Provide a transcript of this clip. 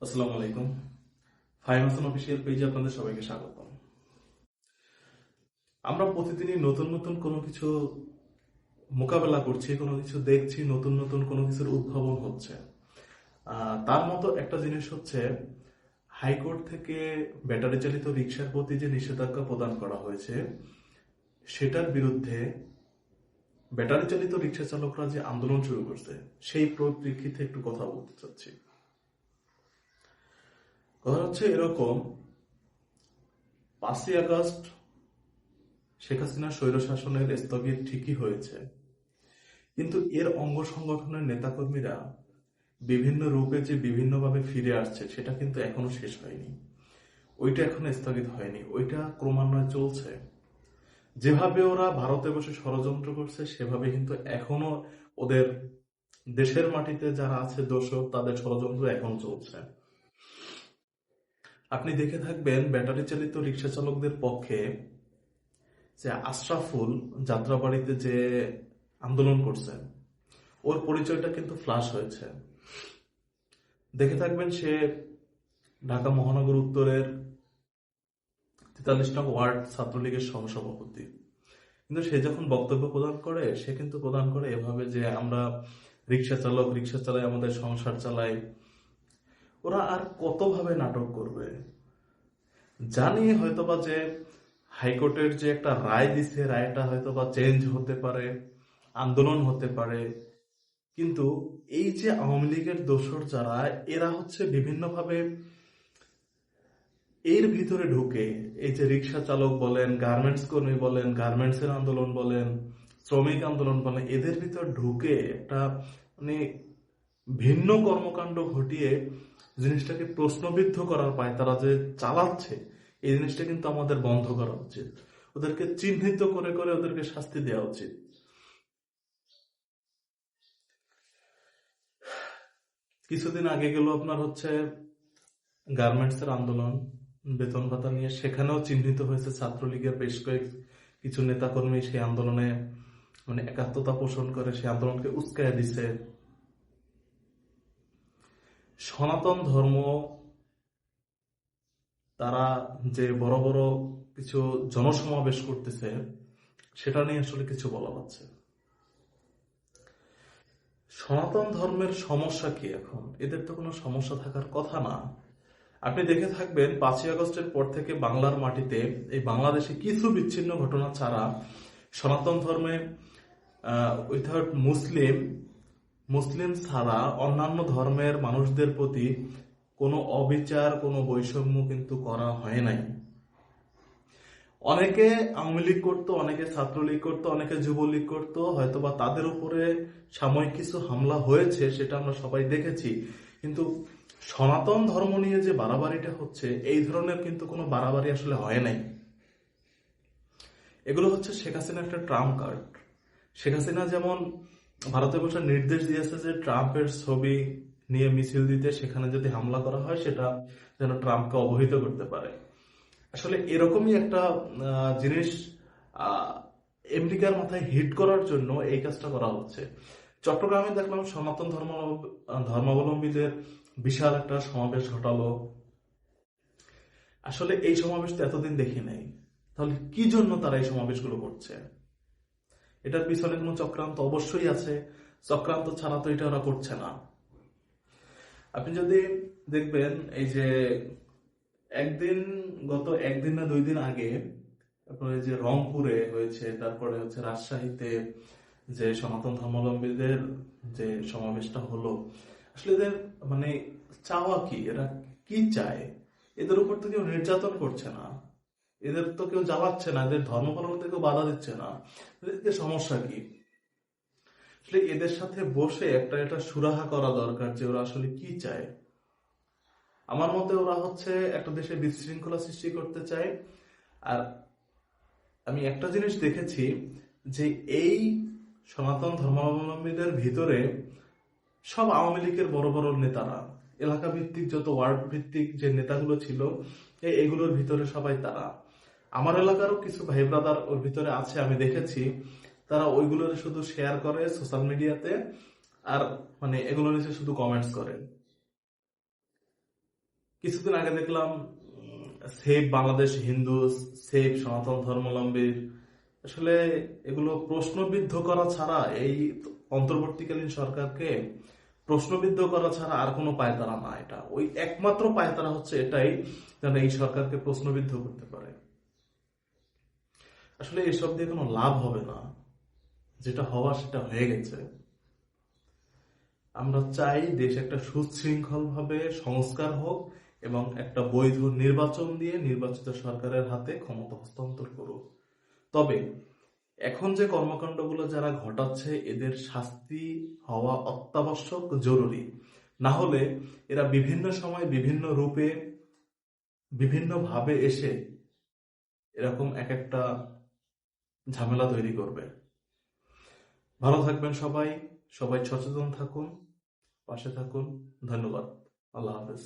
আসসালামু আলাইকুম। ফাহিম হাসান অফিসিয়াল পেজে আপনাদের সবাইকে স্বাগত। আমরা প্রতিদিনই নতুন নতুন কোনো কিছু মোকাবেলা করছি, কোনো কিছু দেখছি, নতুন নতুন কোনো কিছুর উদ্ভাবন হচ্ছে। তার মতো একটা জিনিস হচ্ছে, হাইকোর্ট থেকে ব্যাটারি চালিত রিক্সার প্রতি যে নিষেধাজ্ঞা প্রদান করা হয়েছে, সেটার বিরুদ্ধে ব্যাটারি চালিত রিক্সা চালকরা যে আন্দোলন শুরু করছে, সেই পরিপ্রেক্ষিতে একটু কথা বলতে চাচ্ছি। কথা হচ্ছে এরকম, 5ই আগস্ট শেখ হাসিনার স্বৈরশাসনের স্থগিত ঠিকই হয়েছে, কিন্তু এর অঙ্গ সংগঠনের নেতাকর্মীরা বিভিন্ন রূপে যে বিভিন্নভাবে ফিরে আসছে, সেটা কিন্তু এখনো শেষ হয়নি। ওইটা এখনো স্থগিত হয়নি, ওইটা ক্রমান্বয়ে চলছে। যেভাবে ওরা ভারতে বসে ষড়যন্ত্র করছে, সেভাবে কিন্তু এখনো ওদের দেশের মাটিতে যারা আছে দর্শক, তাদের ষড়যন্ত্র এখনো চলছে। আপনি দেখে থাকবেন, ব্যাটারি চালিত রিক্সা চালকদের পক্ষে যে আশরাফুল যাত্রাবাড়িতে যে আন্দোলন করছে, ওর পরিচয়টা কিন্তু ফ্লাশ হয়েছে। দেখে থাকবেন, সে ঢাকা মহানগর উত্তরের 43 নং ওয়ার্ড ছাত্রলীগের সহসভাপতি। কিন্তু সে যখন বক্তব্য প্রদান করে, সে কিন্তু প্রদান করে এভাবে যে আমরা রিক্সা চালক, রিক্সা চালাই, আমাদের সংসার চালাই। ওরা আর কতভাবে নাটক করবে? জানি হয়তোবা যে হাইকোর্টের যে একটা রায় দিছে, রায়টা হয়তোবা চেঞ্জ হতে পারে, আন্দোলন হতে পারে, কিন্তু এই যে আওয়ামী লীগের দোসর যারা, এরা হচ্ছে বিভিন্নভাবে এর ভিতরে ঢুকে, এই যে রিক্সা চালক বলেন, গার্মেন্টস কর্মী বলেন, গার্মেন্টস এর আন্দোলন বলেন, শ্রমিক আন্দোলন বলেন, এদের ভিতর ঢুকে একটা মানে ভিন্ন কর্মকাণ্ড ঘটিয়ে জিনিসটাকে প্রশ্নবিদ্ধ করার পায় তারা যে চালাচ্ছে, এই জিনিসটা কিন্তু আমাদের বন্ধ করা উচিত। ওদেরকে চিহ্নিত করে করে ওদেরকে শাস্তি দেওয়া উচিত। কিছুদিন আগে গেল আপনার হচ্ছে গার্মেন্টস এর আন্দোলন, বেতন ভাতা নিয়ে, সেখানেও চিহ্নিত হয়েছে ছাত্রলীগের বেশ কিছু নেতাকর্মী সেই আন্দোলনে একাত্মতা পোষণ করে সেই আন্দোলনকে উস্কাইয়া দিছে। সনাতন ধর্ম, তারা যে বড় বড় কিছু জনসমাবেশ করতেছে, সেটা নিয়ে আসলে কিছু বলা হচ্ছে। সনাতন ধর্মের সমস্যা কি এখন? এদের তো কোনো সমস্যা থাকার কথা না। আপনি দেখে থাকবেন, 5ই আগস্টের পর থেকে বাংলার মাটিতে, এই বাংলাদেশে কিছু বিচ্ছিন্ন ঘটনা ছাড়া সনাতন ধর্মে উইথাউট মুসলিম মুসলিম ছাড়া অন্যান্য ধর্মের মানুষদের প্রতি কোনো অবিচার, কোনো বৈষম্য কিন্তু করা হয় নাই। অনেকে আওয়ামী লীগ করতো, অনেকে ছাত্রলীগ করতো, অনেকে যুবলীগ করতো, হয়তোবা তাদের উপরে সাময়িক কিছু হামলা হয়েছে, সেটা আমরা সবাই দেখেছি। কিন্তু সনাতন ধর্ম নিয়ে যে বাড়াবাড়িটা হচ্ছে, এই ধরনের কিন্তু কোনো বাড়াবাড়ি আসলে হয় নাই। এগুলো হচ্ছে শেখ হাসিনা একটা ট্রাম্প কার্ড। শেখ হাসিনা যেমন ভারতে বসে নির্দেশ দিয়েছে যে ট্রাম্পের ছবি নিয়ে মিছিল দিতে, সেখানে যদি হামলা করা হয় সেটা যেন ট্রাম্পকে অবহিত করতে পারে। আসলে এরকমই একটা জিনিস আহ, আমেরিকার মাথায় হিট করার জন্য এই কাজটা করা হচ্ছে। চট্টগ্রামে দেখলাম সনাতন ধর্মাবলম্বীদের বিশাল একটা সমাবেশ ঘটালো। আসলে এই সমাবেশ তো এতদিন দেখি নাই। তাহলে কি জন্য তারা এই সমাবেশগুলো করছে? এটার পিছনে কোনো চক্রান্ত অবশ্যই আছে। চক্রান্ত ছাড়া তো এটা ওরা করছে না। আপনি যদি দেখবেন, এই যে একদিন, গত একদিন না 2 দিন আগে, তারপরে যে রংপুরে হয়েছে, তারপরে হচ্ছে রাজশাহীতে যে সনাতন ধর্মাবলম্বীদের যে সমাবেশটা হলো, আসলে এদের মানে চাওয়া কি? এরা কি চায়? এদের উপর তো কেউ নির্যাতন করছে না, এদের তো কেউ জ্বালাচ্ছে না, এদের ধর্ম পালনে কেউ বাধা দিচ্ছে না, এদের সমস্যা কি? আসলে এদের সাথে বসে একটা এটা সুরাহা করা দরকার যে ওরা আসলে কি চায়। আমার মতে ওরা হচ্ছে একটা দেশে বিশৃঙ্খলা সৃষ্টি করতে চায়। আর আমি একটা জিনিস দেখেছি, যে এই সনাতন ধর্মাবলম্বীদের ভিতরে সব আওয়ামী লীগের বড় বড় নেতারা, এলাকা ভিত্তিক যত ওয়ার্ড ভিত্তিক যে নেতাগুলো ছিল, এগুলোর ভিতরে সবাই তারা। আমার এলাকারও কিছু ভাই ব্রাদার ওর ভিতরে আছে, আমি দেখেছি। তারা ওইগুলোর শুধু শেয়ার করে সোশ্যাল মিডিয়াতে, আর এগুলো নিচে শুধু কমেন্টস করে। কিছুদিন আগে দেখলাম সেভ বাংলাদেশ হিন্দু, সেভ সনাতন ধর্মাবলম্বী, আসলে এগুলো প্রশ্নবিদ্ধ করা ছাড়া, এই অন্তর্বর্তীকালীন সরকারকে প্রশ্নবিদ্ধ করা ছাড়া আর কোনো পায়তারা না। এটা ওই একমাত্র পায়তারা হচ্ছে এটাই, যেন এই সরকারকে প্রশ্নবিদ্ধ করতে পারে। আসলে এসব দিয়ে কোনো লাভ হবে না, যেটা হওয়া সেটা হয়ে গেছে। আমরা চাই দেশ একটা সুশৃঙ্খল ভাবে সংস্কার হোক এবং একটা বৈধ নির্বাচন দিয়ে নির্বাচিত সরকারের হাতে ক্ষমতা হস্তান্তর করুক। তবে এখন যে কর্মকাণ্ডগুলো যারা ঘটাচ্ছে, এদের শাস্তি হওয়া অত্যাবশ্যক, জরুরি। না হলে এরা বিভিন্ন সময় বিভিন্ন রূপে বিভিন্ন ভাবে এসে এরকম এক একটা ঝামেলা তৈরি করবে। ভালো থাকবেন সবাই, সবাই সচেতন থাকুন, পাশে থাকুন। ধন্যবাদ। আল্লাহ হাফেজ।